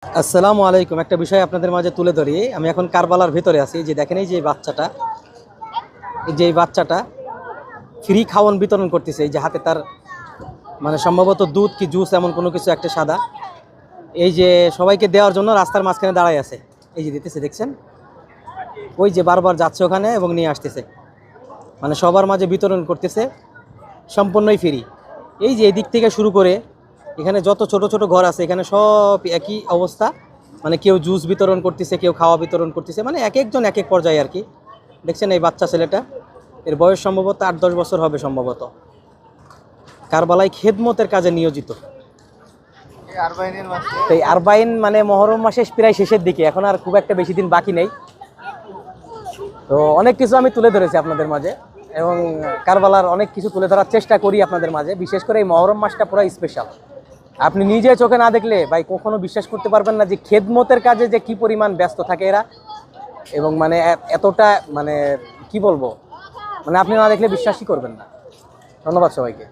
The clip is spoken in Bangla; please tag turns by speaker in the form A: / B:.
A: আসসালামু আলাইকুম। একটা বিষয় আপনাদের মাঝে তুলে ধরি। আমি এখন কারবালার ভিতরে আছি। যে দেখেন এই যে বাচ্চাটা, এই বাচ্চাটা ফ্রি খাওয়ান বিতরণ করতেছে। এই যে হাতে তার মানে সম্ভবত দুধ কি জুস এমন কোনো কিছু একটা সাদা। এই যে সবাইকে দেওয়ার জন্য রাস্তার মাঝখানে দাঁড়ায় আছে। এই যে দিতেছে, দেখছেন? ওই যে বারবার যাচ্ছে ওখানে এবং নিয়ে আসতেছে। মানে সবার মাঝে বিতরণ করতেছে, সম্পূর্ণই ফ্রি। এই যে এদিক থেকে শুরু করে এখানে যত ছোট ছোট ঘর আছে এখানে সব একই অবস্থা। মানে কেউ জুস বিতরণ করতেছে, কেউ খাওয়া বিতরণ করতেছে, মানে এক একজন এক এক পর্যায়ে আর কি। দেখছেন এই বাচ্চা ছেলেটা, এর বয়স সম্ভবত 8-10 বছর হবে সম্ভবত। কারবালায় খেদমতের কাজে নিয়োজিত। তো এই আরবাইন মানে মহরম মাসে প্রায় শেষের দিকে, এখন আর খুব একটা বেশি দিন বাকি নেই। তো অনেক কিছু আমি তুলে ধরেছি আপনাদের মাঝে এবং কারবালার অনেক কিছু তুলে ধরার চেষ্টা করি আপনাদের মাঝে। বিশেষ করে এই মহরম মাসটা পুরো স্পেশাল। আপনি নিজে চোখে না দেখলে ভাই কখনো বিশ্বাস করতে পারবেন না যে খেদমতের কাজে যে কি পরিমাণ ব্যস্ত থাকে এরা, এবং মানে এতটা মানে কি বলবো, মানে আপনি না দেখলে বিশ্বাসই করবেন না। ধন্যবাদ সবাইকে।